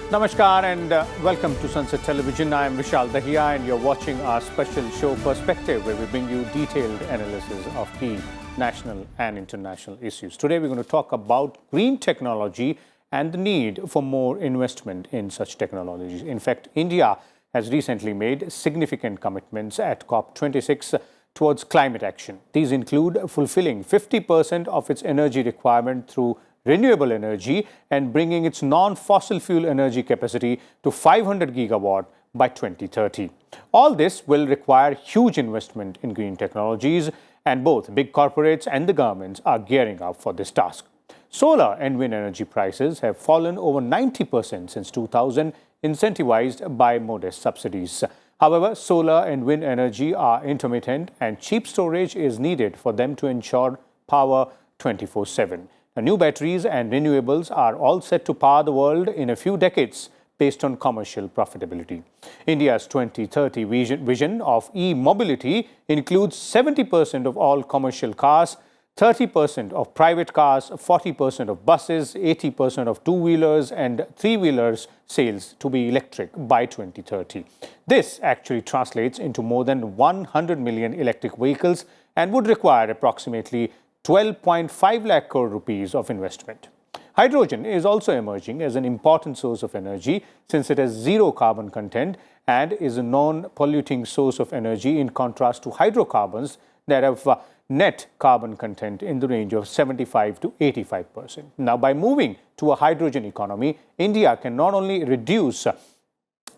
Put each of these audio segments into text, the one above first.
Namaskar and welcome to Sansad Television. I am Vishal Dahiya and you're watching our special show Perspective, where we bring you detailed analysis of key national and international issues. Today we're going to talk about green technology and the need for more investment in such technologies. In fact, India has recently made significant commitments at COP26 towards climate action. These include fulfilling 50% of its energy requirement through renewable energy and bringing its non-fossil fuel energy capacity to 500 gigawatt by 2030. All this will require huge investment in green technologies, and both big corporates and the governments are gearing up for this task. Solar and wind energy prices have fallen over 90% since 2000, incentivized by modest subsidies. However, solar and wind energy are intermittent and cheap storage is needed for them to ensure power 24/7. New batteries and renewables are all set to power the world in a few decades based on commercial profitability. India's 2030 vision of e-mobility includes 70% of all commercial cars, 30% of private cars, 40% of buses, 80% of two-wheelers and three-wheelers sales to be electric by 2030. This actually translates into more than 100 million electric vehicles and would require approximately 12.5 lakh crore rupees of investment. Hydrogen is also emerging as an important source of energy since it has zero carbon content and is a non-polluting source of energy in contrast to hydrocarbons that have net carbon content in the range of 75 to 85%. Now, by moving to a hydrogen economy, India can not only reduce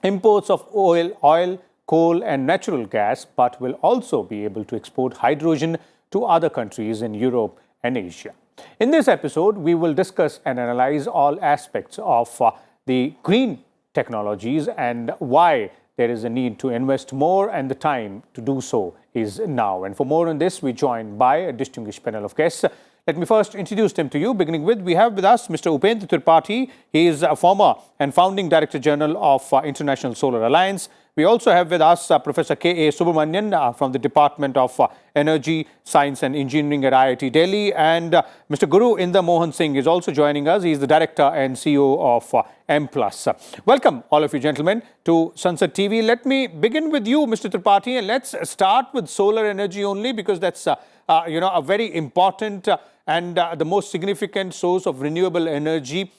imports of oil, coal and natural gas, but will also be able to export hydrogen to other countries in Europe and Asia. In this episode, we will discuss and analyze all aspects of the green technologies and why there is a need to invest more, and the time to do so is now. And for more on this, we're joined by a distinguished panel of guests. Let me first introduce them to you, beginning with, we have with us Mr. Upendra Tripathi. He is a former and founding Director General of International Solar Alliance. We also have with us Professor K.A. Subramanian from the Department of Energy, Science and Engineering at IIT Delhi. And Mr. Guru Inder Mohan Singh is also joining us. He is the Director and CEO of M+. Welcome, all of you gentlemen, to Sansad TV. Let me begin with you, Mr. Tripathi, and let's start with solar energy only, because that's a very important and the most significant source of renewable energy.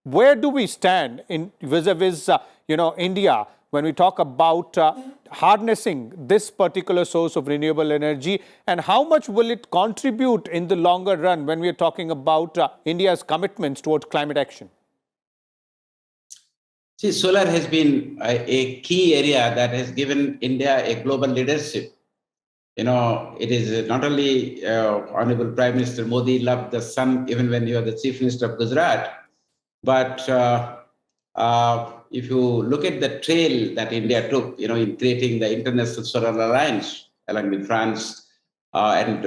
Where do we stand in vis-a-vis India when we talk about harnessing this particular source of renewable energy, and how much will it contribute in the longer run when we are talking about India's commitments towards climate action? See, solar has been a key area that has given India a global leadership. It is not only Honorable Prime Minister Modi loved the sun even when he was the Chief Minister of Gujarat, but if you look at the trail that India took, in creating the International Solar Alliance along with France, and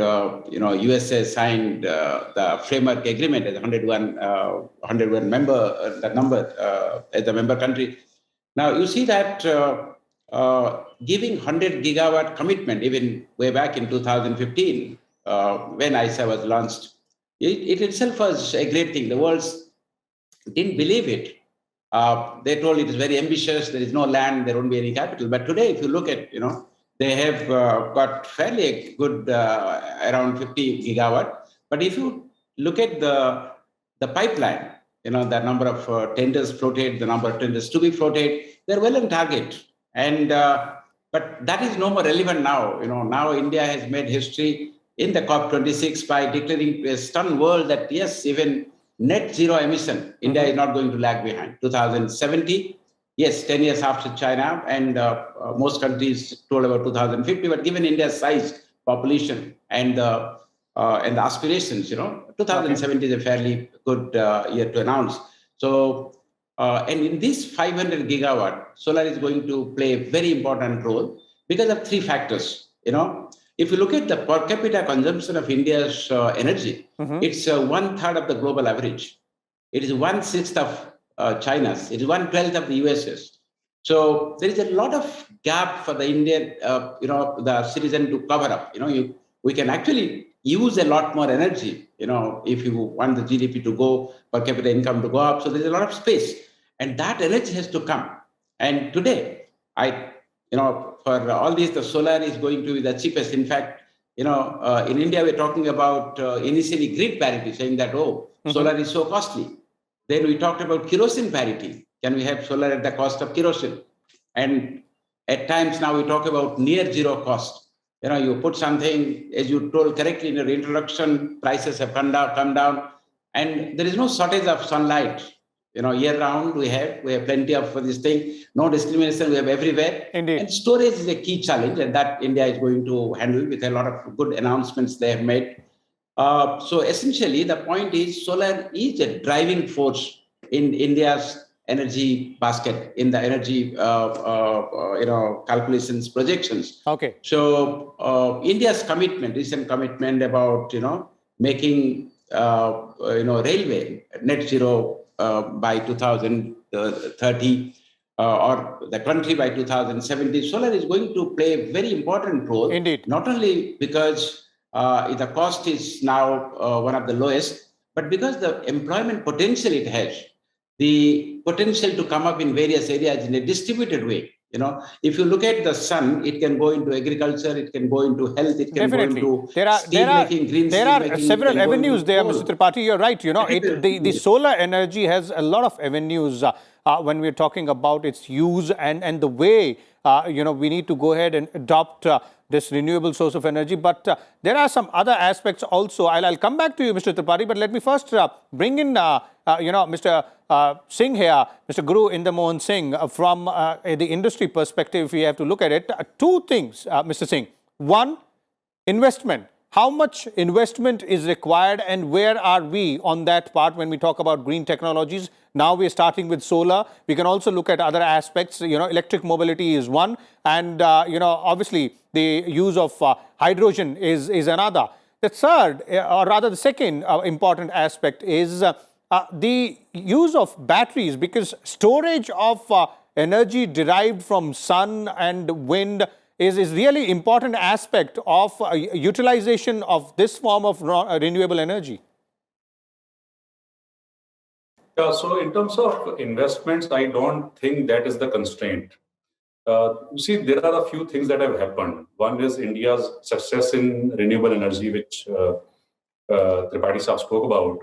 USA signed the framework agreement as 101 member, the number as a member country. Now you see that giving 100 gigawatt commitment, even way back in 2015, when ISA was launched, it itself was a great thing. The world didn't believe it. They told it is very ambitious, there is no land, there won't be any capital. But today, if you look at, they have got fairly good, around 50 gigawatt. But if you look at the pipeline, the number of tenders floated, the number of tenders to be floated, they're well on target. And but that is no more relevant now. Now India has made history in the COP26 by declaring to a stunned world that yes, even net zero emission, India is not going to lag behind. 2070, yes, 10 years after China, and most countries told about 2050. But given India's size, population, and the aspirations, 2070 is a fairly good year to announce. So, and in this 500 gigawatt, solar is going to play a very important role because of three factors. If you look at the per capita consumption of India's energy, it's 1/3 of the global average. It is 1/6 of China's. It is 1/12 of the US's. So there is a lot of gap for the Indian, the citizen to cover up. We can actually use a lot more energy, if you want the GDP to go, per capita income to go up. So there's a lot of space. And that energy has to come. And today, for all these, the solar is going to be the cheapest. In fact, in India, we're talking about initially grid parity, saying that, solar is so costly. Then we talked about kerosene parity. Can we have solar at the cost of kerosene? And at times now we talk about near zero cost. You put something, as you told correctly in your introduction, prices have come down, and there is no shortage of sunlight. Year round we have plenty of this thing. No discrimination we have everywhere. Indeed. And storage is a key challenge, and that India is going to handle with a lot of good announcements they have made. So essentially, the point is solar is a driving force in India's energy basket, in the energy calculations, projections. Okay. So India's recent commitment about making railway net zero by 2030 or the country by 2070, solar is going to play a very important role. Indeed. Not only because the cost is now one of the lowest, but because the employment potential it has, the potential to come up in various areas in a distributed way. If you look at the sun, it can go into agriculture, it can go into health, it can Definitely. go into There are several avenues there, Mr. Tripathi. You're right. The solar energy has a lot of avenues when we're talking about its use and the way we need to go ahead and adopt this renewable source of energy. But there are some other aspects also. I'll come back to you, Mr. Tripathi, but let me first bring in Mr. Singh here, Mr. Guru Indamohan Singh, from the industry perspective, if we have to look at it. Two things, Mr. Singh. One, investment. How much investment is required and where are we on that part when we talk about green technologies? Now we're starting with solar. We can also look at other aspects. Electric mobility is one. And, obviously, the use of hydrogen is another. The third, or rather the second important aspect is the use of batteries, because storage of energy derived from sun and wind is really important aspect of utilization of this form of renewable energy. Yeah, so in terms of investments, I don't think that is the constraint. See, there are a few things that have happened. One is India's success in renewable energy, which Tripathi Saab spoke about.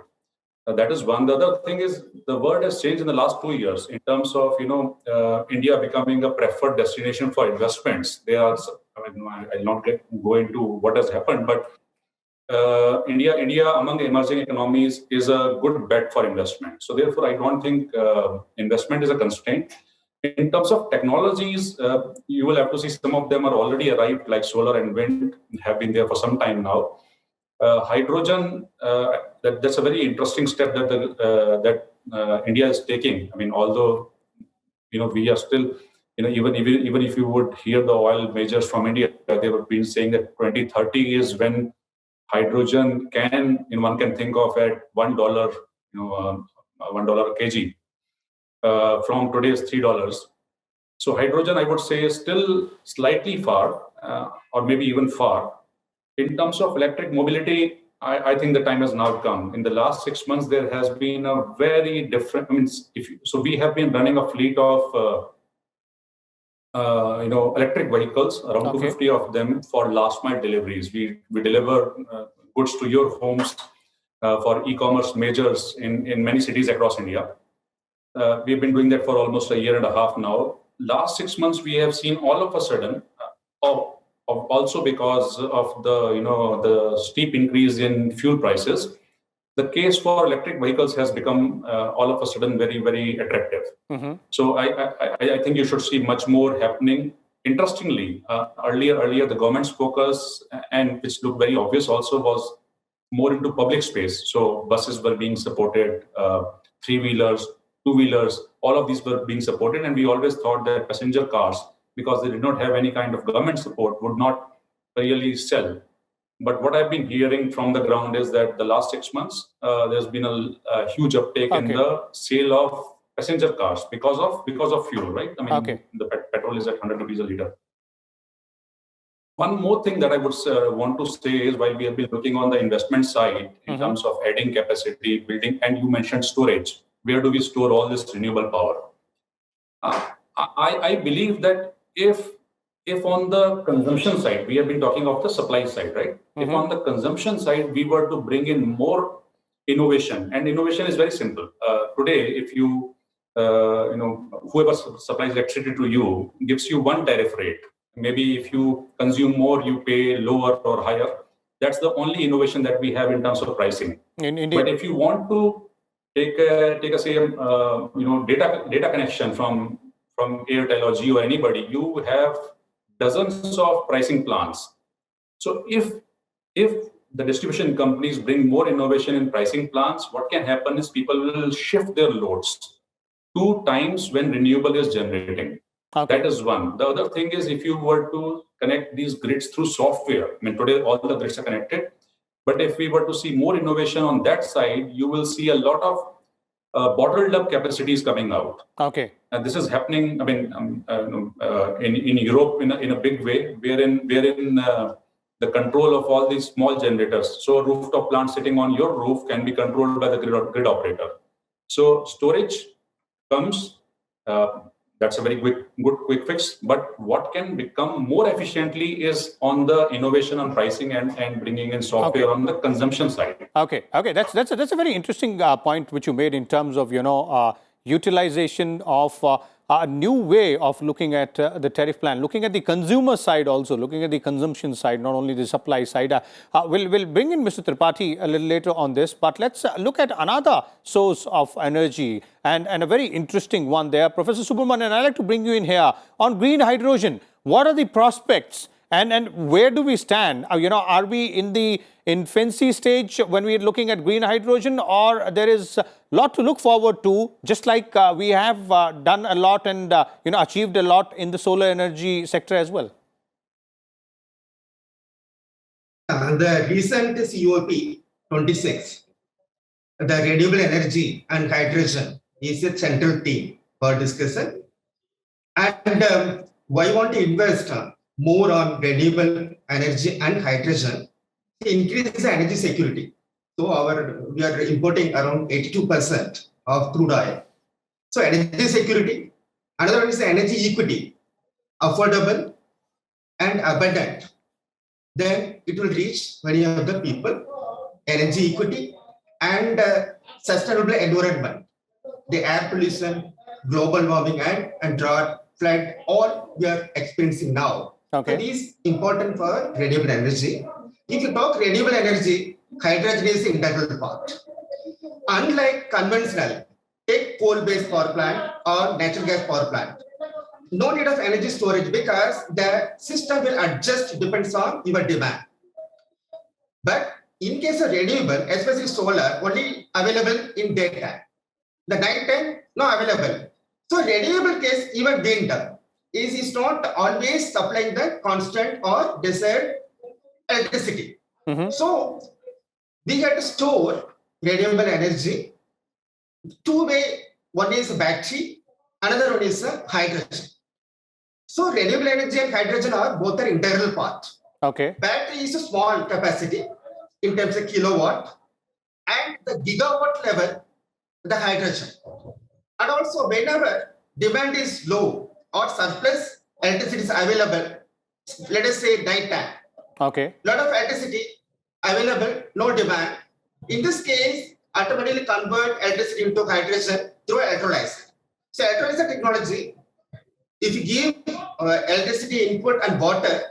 That is one. The other thing is the world has changed in the last 2 years in terms of India becoming a preferred destination for investments. I'll not go into what has happened, but India among the emerging economies is a good bet for investment. So therefore, I don't think investment is a constraint. In terms of technologies, you will have to see some of them are already arrived, like solar and wind have been there for some time now. Hydrogen, that's a very interesting step that India is taking. I mean, although we are still, even if you would hear the oil majors from India, they have been saying that 2030 is when hydrogen one can think of at $1, $1 a kg. From today's $3. So hydrogen, I would say, is still slightly far, or maybe even far. In terms of electric mobility, I think the time has now come. In the last 6 months, there has been a very different. So we have been running a fleet of electric vehicles, around 250 of them for last mile deliveries. We deliver goods to your homes for e-commerce majors in many cities across India. We've been doing that for almost a year and a half now. Last 6 months, we have seen all of a sudden, also because of the steep increase in fuel prices, the case for electric vehicles has become all of a sudden very, very attractive. Mm-hmm. So I think you should see much more happening. Interestingly, earlier the government's focus, and which looked very obvious also, was more into public space. So buses were being supported, three-wheelers, two-wheelers, all of these were being supported. And we always thought that passenger cars, because they did not have any kind of government support, would not really sell. But what I've been hearing from the ground is that the last 6 months, there's been a huge uptake in the sale of passenger cars because of fuel, right? I mean, the petrol is at 100 rupees a liter. One more thing that I would want to say is, while we have been looking on the investment side in terms of adding capacity, building, and you mentioned storage, where do we store all this renewable power? I believe that if on the consumption side, we have been talking of the supply side, right? If on the consumption side, we were to bring in more innovation, and innovation is very simple. Today, if whoever supplies electricity to you gives you one tariff rate. Maybe if you consume more, you pay lower or higher. That's the only innovation that we have in terms of pricing. Indeed. But if you want to take a say data connection from Airtel or Jio or anybody, you have dozens of pricing plans. So if the distribution companies bring more innovation in pricing plans, what can happen is people will shift their loads to times when renewable is generating. Okay. That is one. The other thing is, if you were to connect these grids through software, I mean, today all the grids are connected, but if we were to see more innovation on that side, you will see a lot of bottled up capacities coming out. Okay. And this is happening, I mean, in Europe in a big way, wherein the control of all these small generators. So a rooftop plant sitting on your roof can be controlled by the grid operator. So storage comes, that's a very good quick fix. But what can become more efficiently is on the innovation on pricing and bringing in software on the consumption side. Okay. That's a very interesting point which you made in terms of utilization of a new way of looking at the tariff plan, looking at the consumer side also, looking at the consumption side, not only the supply side. We'll bring in Mr. Tripathi a little later on this, but let's look at another source of energy and a very interesting one there. Professor Subramanian, I'd like to bring you in here on green hydrogen. What are the prospects and where do we stand? Are we in the infancy stage when we're looking at green hydrogen, or there is a lot to look forward to, just like we have done a lot and achieved a lot in the solar energy sector as well? The recent COP 26, the renewable energy and hydrogen is a central theme for discussion. And why want to invest more on renewable energy and hydrogen to increase the energy security. So we are importing around 82% of crude oil. So energy security. Another one is energy equity, affordable and abundant. Then it will reach many of the people. Energy equity and sustainable environment. The air pollution, global warming and drought, flood, all we are experiencing now. Okay. So this is important for renewable energy. If you talk renewable energy, hydrogen is the integral part. Unlike conventional, take coal-based power plant or natural gas power plant, no need of energy storage because the system will adjust depends on your demand. But in case of renewable, especially solar, only available in daytime. The nighttime, not available. So renewable case, even wind is not always supplying the constant or desired electricity. So we have to store renewable energy. Two way, one is battery, another one is hydrogen. So renewable energy and hydrogen are both an integral part. Okay. Battery is a small capacity in terms of kilowatt, and the gigawatt level, the hydrogen. And also whenever demand is low or surplus electricity is available, let us say nighttime. Okay. Lot of electricity available, no demand. In this case, automatically convert electricity into hydrogen through electrolyzer. So electrolyzer technology, if you give electricity input and water,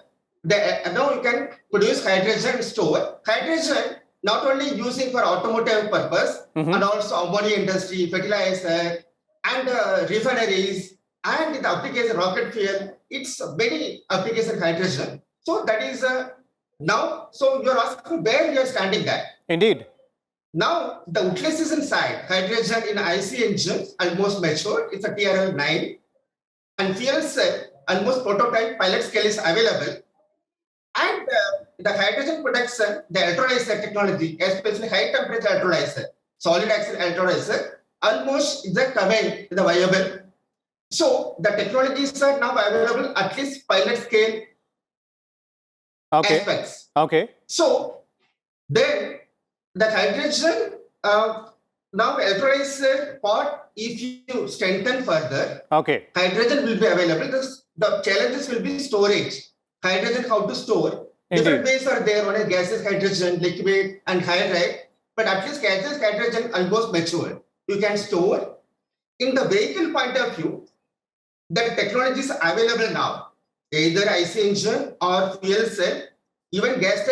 now you can produce hydrogen and store. Hydrogen not only using for automotive purpose, and also ammonia industry, fertilizer, and refineries, and in the application rocket fuel, it's many application hydrogen. So that is now, so you're asking where you're standing at. Indeed. Now, the utilization side, hydrogen in IC engines almost matured, it's a TRL 9, and fuel cell, almost prototype pilot scale is available. And the hydrogen production, the electrolyzer technology, especially high temperature electrolyzer, solid axle electrolyzer, almost is coming the viable. So the technologies are now available at least pilot scale aspects. Okay. So then the hydrogen now electrolyzer part, if you strengthen further, Okay. hydrogen will be available. The challenges will be storage. Hydrogen, how to store. Different ways are there. One is gaseous hydrogen, liquid, and hydride. But at least gaseous hydrogen almost mature. You can store. In the vehicle point of view, the technology is available now. Either IC engine or fuel cell, even gas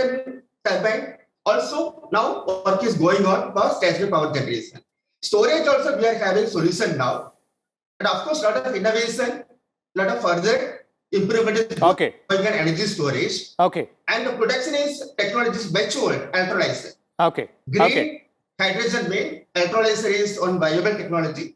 turbine. Also, now work is going on for stationary power generation. Storage also, we are having solution now. And of course, a lot of innovation, a lot of further improvement is going on energy storage. Okay. And the production is technology is mature, electrolyzer. Okay. Green hydrogen main, electrolyzer is on viable technology.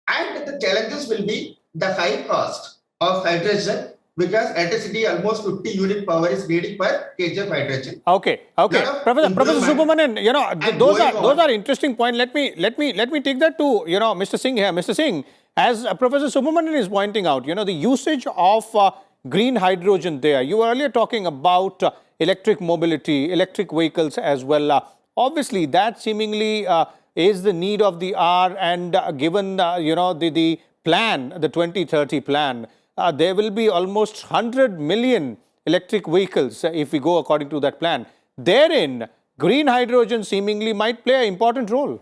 And the challenges will be the high cost of hydrogen, because electricity almost 50 unit power is needed per kg of hydrogen. Okay. Professor Subramanian, those are interesting points. Let me take that to Mr. Singh here. Mr. Singh, as Professor Subramanian is pointing out, the usage of green hydrogen there. You were earlier talking about electric mobility, electric vehicles as well. Obviously, that seemingly is the need of the hour, and given the plan, the 2030 plan, there will be almost 100 million electric vehicles if we go according to that plan. Therein, green hydrogen seemingly might play an important role.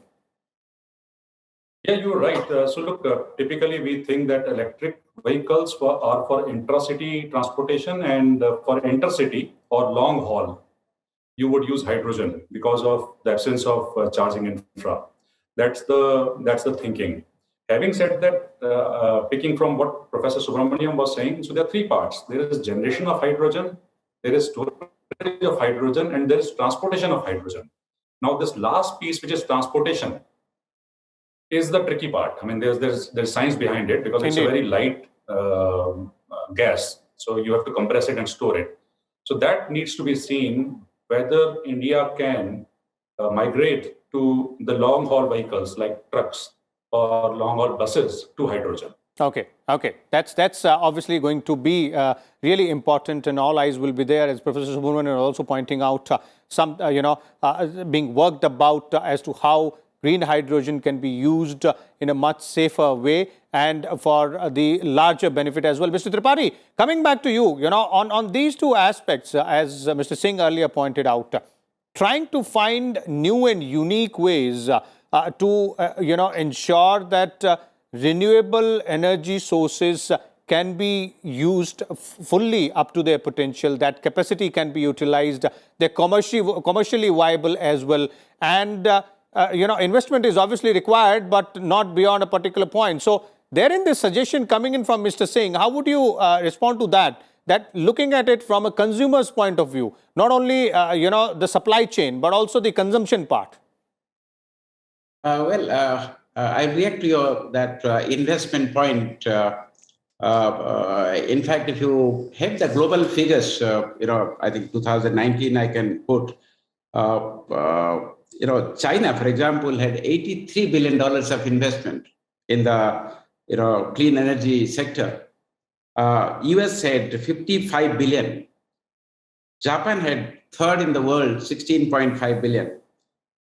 Yeah, you're right. So look, typically we think that electric vehicles are for intra-city transportation, and for intercity or long haul, you would use hydrogen because of the absence of charging infra. That's the thinking. Having said that, picking from what Professor Subramanian was saying, so there are three parts. There is generation of hydrogen, there is storage of hydrogen, and there is transportation of hydrogen. Now, this last piece, which is transportation, is the tricky part. I mean, there's science behind it, because it's a very light gas. So you have to compress it and store it. So that needs to be seen whether India can migrate to the long haul vehicles like trucks or long haul buses to hydrogen. Okay. That's obviously going to be really important, and all eyes will be there, as Professor Subramanian is also pointing out, some being worked about as to how green hydrogen can be used in a much safer way and for the larger benefit as well. Mr. Tripathi, coming back to you, on these two aspects, as Mr. Singh earlier pointed out, trying to find new and unique ways to ensure that renewable energy sources can be used fully up to their potential, that capacity can be utilized, they're commercially viable as well, and investment is obviously required, but not beyond a particular point. So therein this suggestion coming in from Mr. Singh, how would you respond to that? That looking at it from a consumer's point of view, not only the supply chain, but also the consumption part. I react to that investment point. In fact, if you have the global figures, I think 2019 I can put. China, for example, had $83 billion of investment in the clean energy sector. US had 55 billion. Japan had third in the world, 16.5 billion.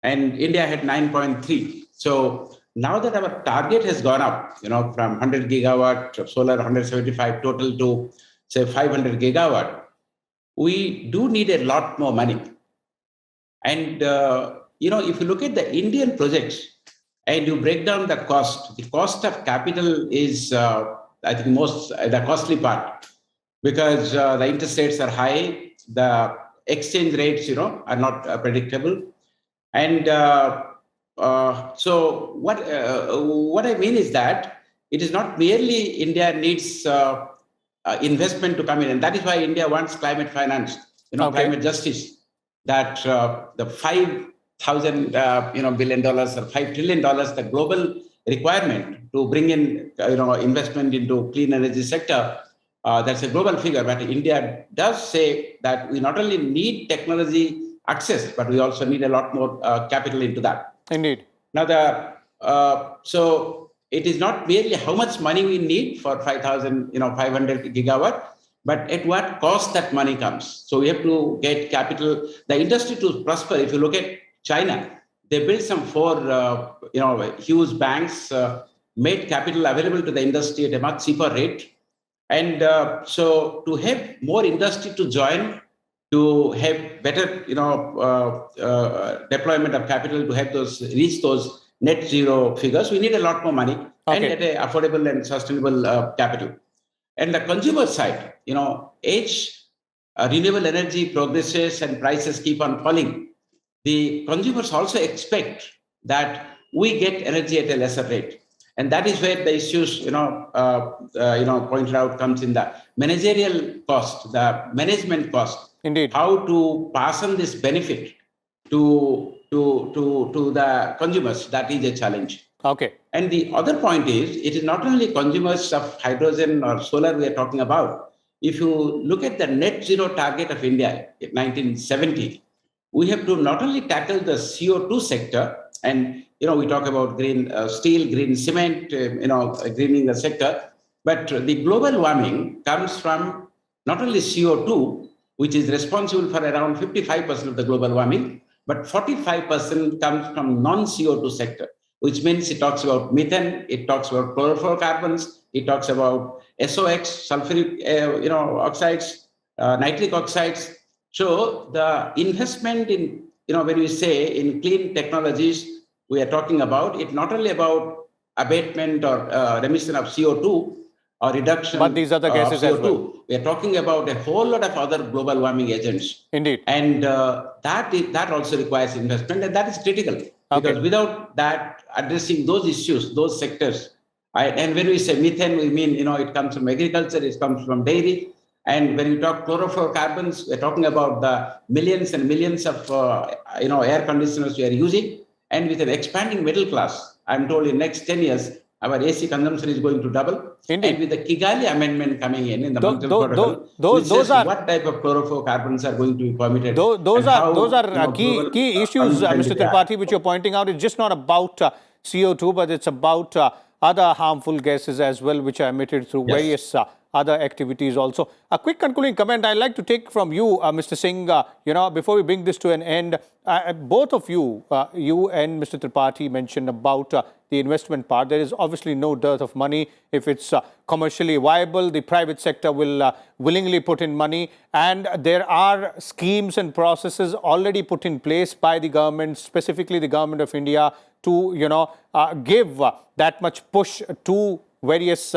And India had 9.3. So now that our target has gone up, from 100 gigawatt of solar, 175 total to say 500 gigawatt, we do need a lot more money. And if you look at the Indian projects and you break down the cost of capital is, I think, the costly part, because the interest rates are high, the exchange rates, are not predictable. And so what I mean is that it is not merely India needs investment to come in, and that is why India wants climate finance, climate justice, that the $5,000 billion or $5 trillion, the global requirement to bring in investment into clean energy sector, that's a global figure. But India does say that we not only need technology access, but we also need a lot more capital into that. Indeed. Now so it is not merely how much money we need for 500 gigawatt, but at what cost that money comes. So we have to get capital. The industry to prosper, if you look at China, they built some four, huge banks, made capital available to the industry at a much cheaper rate. And so to have more industry to join, to have better, deployment of capital, to have reach those net zero figures, we need a lot more money and at a affordable and sustainable capital. And the consumer side, as renewable energy progresses and prices keep on falling, the consumers also expect that we get energy at a lesser rate. And that is where the issues, pointed out comes in the managerial cost, the management cost. Indeed. How to pass on this benefit to the consumers, that is a challenge. Okay. And the other point is, it is not only consumers of hydrogen or solar we are talking about. If you look at the net zero target of India in 1970, we have to not only tackle the CO2 sector, and we talk about green steel, green cement, greening the sector, but the global warming comes from not only CO2, which is responsible for around 55% of the global warming, but 45% comes from non-CO2 sector, which means it talks about methane, it talks about chlorofluorocarbons, it talks about SOx, sulfuric oxides, nitric oxides. So the investment in, when we say in clean technologies, we are talking about it not only about abatement or remission of CO2 or reduction but these other gases of CO2. as well. We are talking about a whole lot of other global warming agents. Indeed. And that also requires investment, and that is critical. Because without that, addressing those issues, those sectors, and when we say methane, we mean, it comes from agriculture, it comes from dairy. And when we talk chlorofluorocarbons, we're talking about the millions and millions of, air conditioners we are using. And with an expanding middle class, I'm told in next 10 years, our AC consumption is going to double. Indeed. And with the Kigali Amendment coming in the Montreal Protocol, those are what type of chlorofluorocarbons are going to be permitted. Those are key issues, Mr. Tripathi, which you're pointing out. It's just not about CO2, but it's about other harmful gases as well, which are emitted through various other activities also. A quick concluding comment I'd like to take from you, Mr. Singh, before we bring this to an end. Both of you, you and Mr. Tripathi mentioned about the investment part. There is obviously no dearth of money. If it's commercially viable, the private sector will willingly put in money. And there are schemes and processes already put in place by the government, specifically the government of India, to, give that much push to various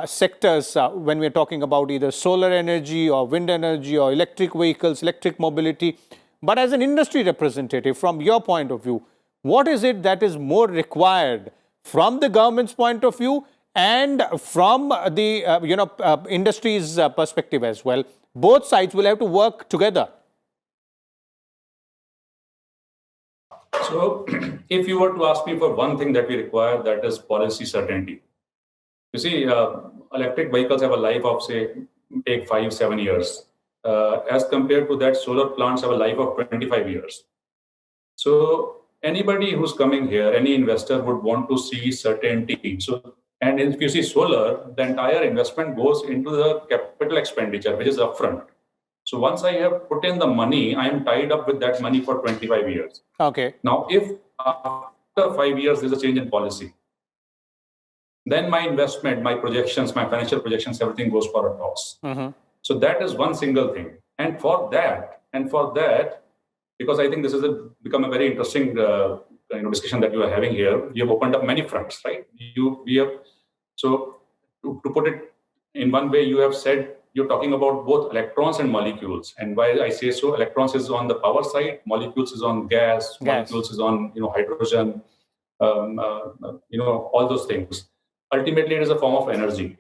sectors when we're talking about either solar energy or wind energy or electric vehicles, electric mobility. But as an industry representative, from your point of view, what is it that is more required from the government's point of view and from the industry's perspective as well? Both sides will have to work together. So if you were to ask me for one thing that we require, that is policy certainty. You see, electric vehicles have a life of, say, take 5-7 years. As compared to that, solar plants have a life of 25 years. So anybody who's coming here, any investor would want to see certainty. So, and if you see solar, the entire investment goes into the capital expenditure, which is upfront. So once I have put in the money, I am tied up with that money for 25 years. Okay. Now, if after 5 years there's a change in policy, then my investment, my projections, my financial projections, everything goes for a toss. So that is one single thing. And for that, because I think this has become a very interesting discussion that you are having here, you have opened up many fronts, right? So to put it in one way, you have said you're talking about both electrons and molecules. And why I say so, electrons is on the power side, molecules is on gas. Molecules is on hydrogen, all those things. Ultimately, it is a form of energy.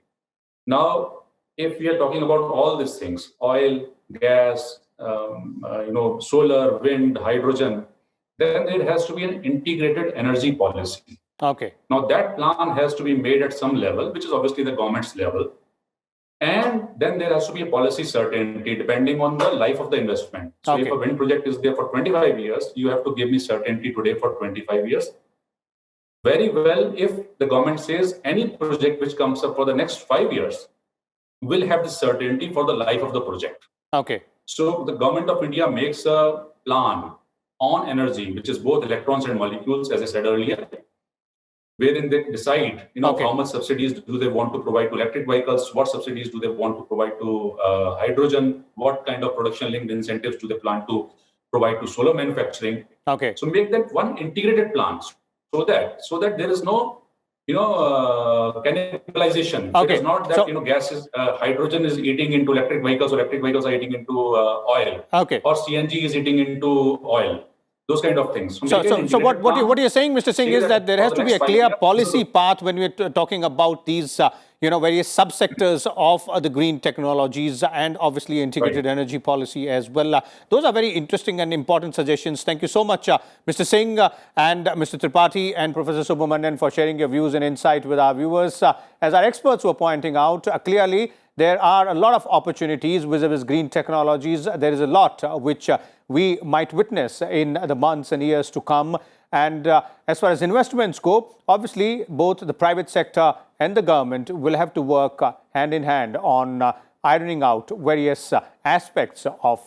Now, if we are talking about all these things, oil, gas, solar, wind, hydrogen, then there has to be an integrated energy policy. Okay. Now, that plan has to be made at some level, which is obviously the government's level. And then there has to be a policy certainty depending on the life of the investment. So if a wind project is there for 25 years, you have to give me certainty today for 25 years. Very well, if the government says any project which comes up for the next 5 years will have the certainty for the life of the project. Okay. So the government of India makes a plan on energy, which is both electrons and molecules, as I said earlier, wherein they decide, how much subsidies do they want to provide to electric vehicles, what subsidies do they want to provide to hydrogen, what kind of production-linked incentives do they plan to provide to solar manufacturing. Okay. So make that one integrated plan so that there is no, cannibalization. Okay. It is not that, gas is, hydrogen is eating into electric vehicles, or electric vehicles are eating into oil. Okay. Or CNG is eating into oil. Those kind of things. So what you're saying, Mr. Singh, is that there has to be a clear policy path when we're talking about these, various subsectors of the green technologies and obviously integrated energy policy as well. Those are very interesting and important suggestions. Thank you so much, Mr. Singh and Mr. Tripathi and Professor Subramanian, for sharing your views and insight with our viewers. As our experts were pointing out, clearly there are a lot of opportunities vis-a-vis green technologies. There is a lot which we might witness in the months and years to come. And as far as investments go, obviously, both the private sector and the government will have to work hand in hand on ironing out various aspects of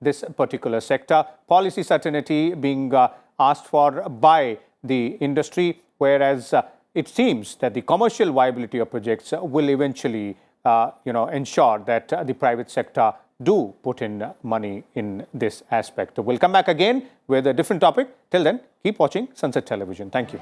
this particular sector. Policy certainty being asked for by the industry, whereas it seems that the commercial viability of projects will eventually ensure that the private sector do put in money in this aspect. We'll come back again with a different topic. Till then, keep watching Sansad Television. Thank you.